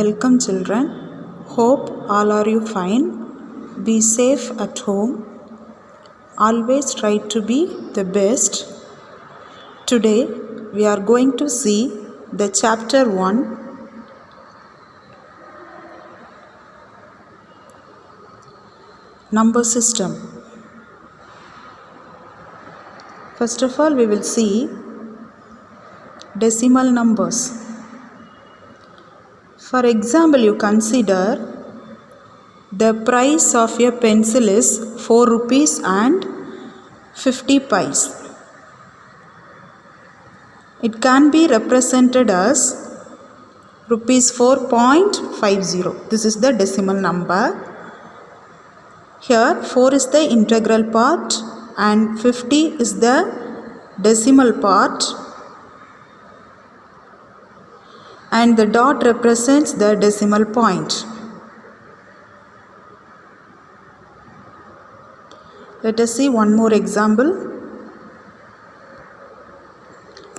Welcome children. Hope all are you fine. Be safe at home. Always try to be the best. Today we are going to see the chapter 1, number system. First of all, we will see decimal numbers. For example, you consider the price of a pencil is 4 rupees and 50 pice. It can be represented as rupees 4.50. This is the decimal number. Here 4 is the integral part and 50 is the decimal part, and the dot represents the decimal point. Let us see one more example.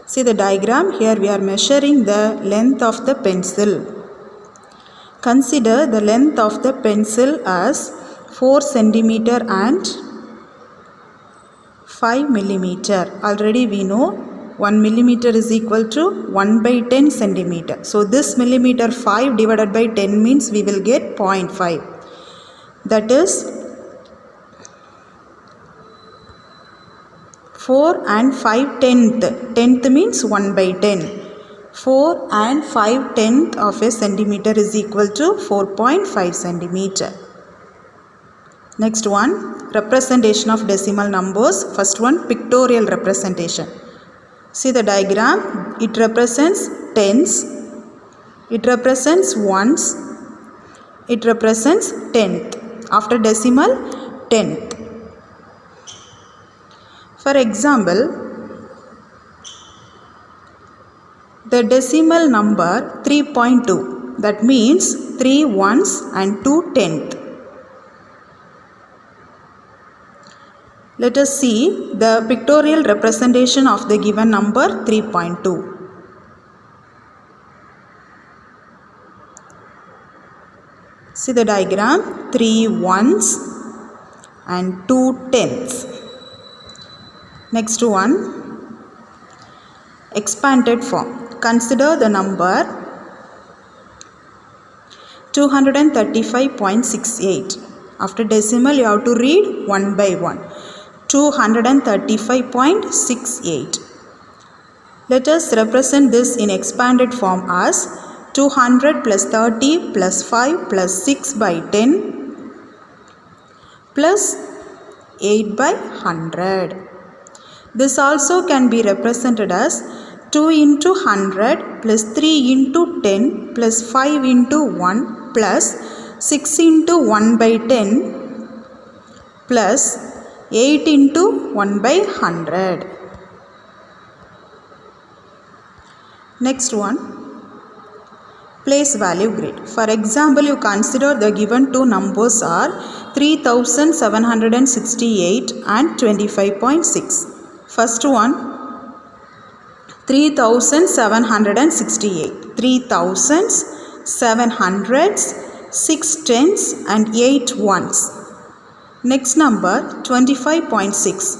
See the diagram. Here we are measuring the length of the pencil. Consider the length of the pencil as 4 centimeter and 5 millimeter. Already we know 1 millimeter is equal to 1 by 10 centimeter. So this millimeter 5 divided by 10 means we will get 0.5. That is 4 and 5 tenth. Tenth means 1 by 10. 4 and 5 tenth of a centimeter is equal to 4.5 centimeter. Next one, representation of decimal numbers. First one, pictorial representation. See the diagram. It represents tens. It represents ones. It represents tenth. After decimal, tenth. For example, the decimal number 3.2, that means 3 ones and 2 tenth. Let us see the pictorial representation of the given number 3.2. See the diagram, 3 ones and 2 tenths. Next one, expanded form. Consider the number 235.68. After decimal, you have to read one by one. 235.68. Let us represent this in expanded form as 200 plus 30 plus 5 plus 6 by 10 plus 8 by 100. This also can be represented as 2 into 100 plus 3 into 10 plus 5 into 1 plus 6 into 1 by 10 plus 8 into 1 by 100. Next one, place value grid. For example, you consider the given two numbers are 3768 and 25.6. First one, 3768. 3700s, 6 tens and 8 ones. Next number 25.6.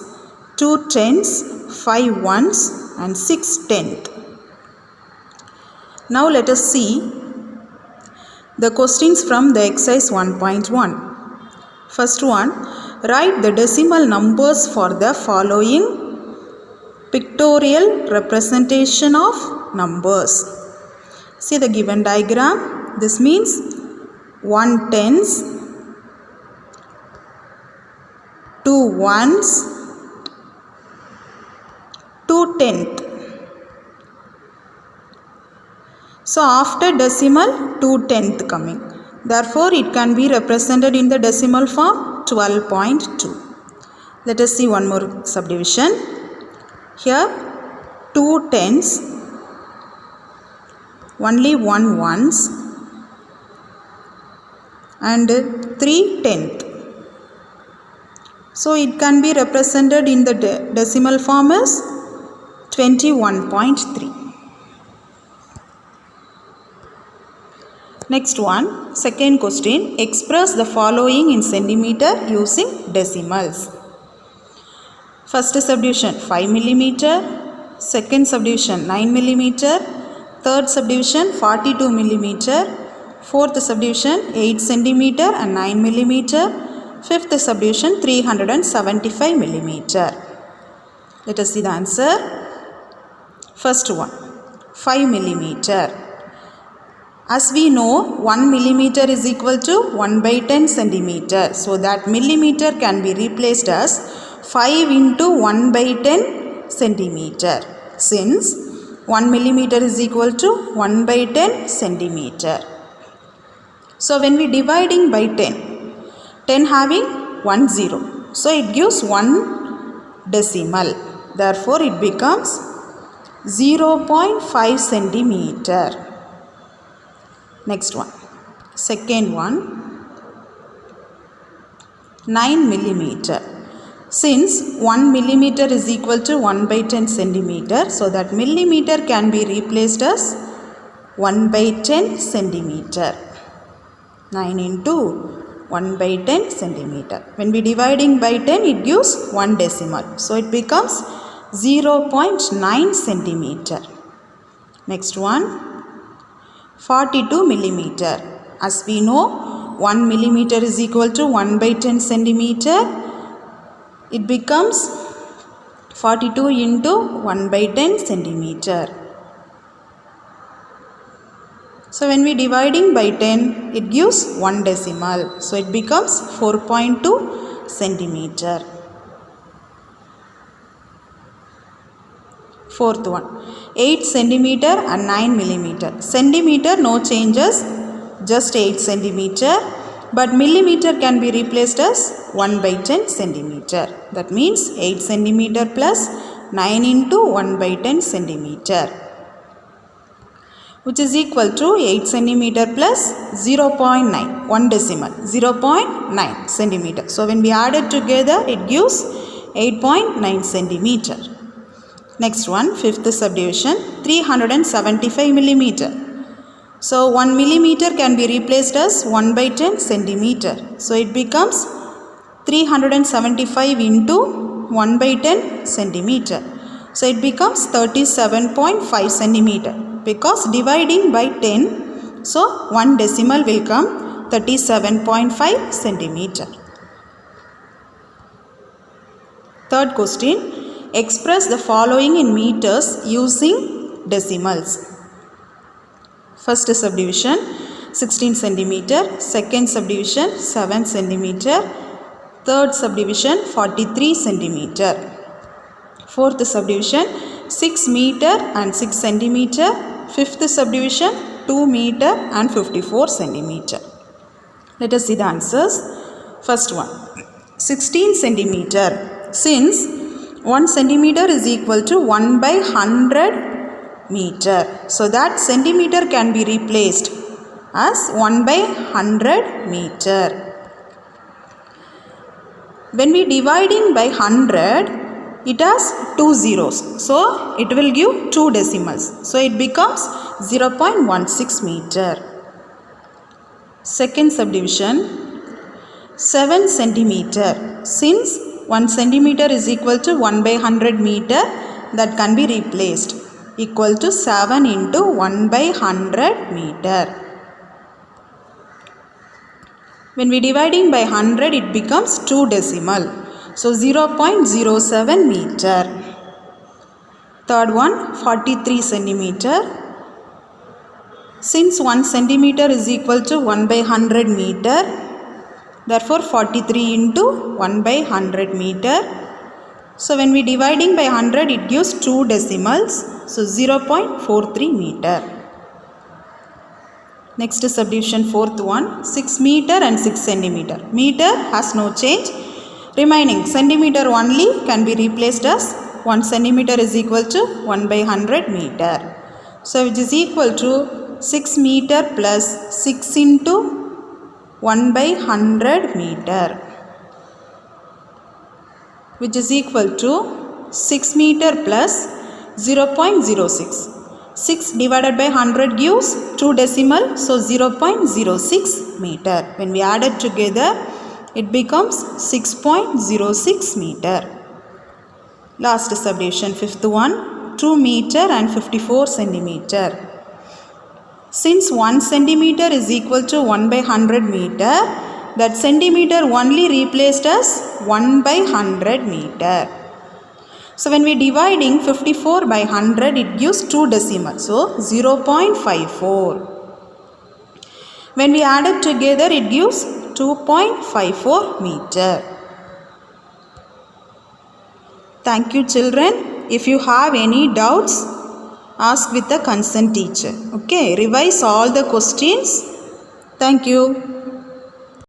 2 tens, 5 ones and 6 tenth. Now let us see the questions from the exercise 1.1. First one, write the decimal numbers for the following pictorial representation of numbers. See the given diagram. This means 1 tens, 2 ones, 2 tenth. So after decimal, 2 tenth coming. Therefore, it can be represented in the decimal form 12.2. Let us see one more subdivision. Here 2 tens, only 1 ones and 3 tenth. So it can be represented in the decimal form as 21.3. Next one, second question, express the following in centimeter using decimals. First subdivision 5 millimeter, second subdivision 9 millimeter, third subdivision 42 millimeter, fourth subdivision 8 centimeter and 9 millimeter, fifth subdivision 375 millimeter. Let us see the answer. First one, 5 millimeter. As we know, 1 millimeter is equal to 1 by 10 centimeter. So that millimeter can be replaced as 5 into 1 by 10 centimeter. Since 1 millimeter is equal to 1 by 10 centimeter. So when we dividing by 10, 10 having 1 0. So it gives 1 decimal. Therefore it becomes 0.5 centimeter. Next one, second one, 9 millimeter. Since 1 millimeter is equal to 1 by 10 centimeter, so that millimeter can be replaced as 1 by 10 centimeter. 9 into 1 by 10 centimeter. When we dividing by 10, it gives 1 decimal. So it becomes 0.9 centimeter. Next one, 42 millimeter. As we know, 1 millimeter is equal to 1 by 10 centimeter. It becomes 42 into 1 by 10 centimeter. So when we dividing by 10, it gives 1 decimal. So it becomes 4.2 centimeter. Fourth one, 8 centimeter and 9 millimeter. Centimeter no changes, just 8 centimeter. But millimeter can be replaced as 1 by 10 centimeter. That means 8 centimeter plus 9 into 1 by 10 centimeter, which is equal to 8 centimeter plus 0.9, 1 decimal, 0.9 centimeter. So when we add it together, it gives 8.9 centimeter. Next one, fifth subdivision, 375 millimeter. So 1 millimeter can be replaced as 1 by 10 centimeter. So it becomes 375 into 1 by 10 centimeter. So it becomes 37.5 centimeter. Because dividing by 10, so 1 decimal will come 37.5 centimeter. Third question, express the following in meters using decimals. First subdivision 16 centimeter, second subdivision 7 centimeter, third subdivision 43 centimeter, fourth subdivision 6 meter and 6 centimeter, fifth subdivision 2 meter and 54 centimeter. Let us see the answers. First one, 16 centimeter. Since 1 centimeter is equal to 1 by 100 meter. So that centimeter can be replaced as 1 by 100 meter. When we dividing by 100, it has 2 zeros. So it will give 2 decimals. So it becomes 0.16 meter. Second subdivision, 7 centimeter. Since 1 centimeter is equal to 1 by 100 meter, that can be replaced, equal to 7 into 1 by 100 meter. When we dividing by 100, it becomes 2 decimal. So 0.07 meter. Third one, 43 centimeter. Since 1 centimeter is equal to 1 by 100 meter, therefore 43 into 1 by 100 meter. So when we dividing by 100, it gives 2 decimals. So 0.43 meter. Next subdivision, fourth one, 6 meter and 6 centimeter. Meter has no change. Remaining centimeter only can be replaced as 1 centimeter is equal to 1 by 100 meter. So which is equal to 6 meter plus 6 into 1 by 100 meter, which is equal to 6 meter plus 0.06. 6 divided by 100 gives 2 decimal, so 0.06 meter. When we add it together, it becomes 6.06 meter. Last subdivision, fifth one, 2 meter and 54 centimeter. Since 1 centimeter is equal to 1 by 100 meter, that centimeter only replaced as 1 by 100 meter. So when we dividing 54 by 100, it gives 2 decimal, so 0.54. When we add it together, it gives 2.54 meter. Thank you children. If you have any doubts, ask with the concerned teacher. Okay, revise all the questions. Thank you.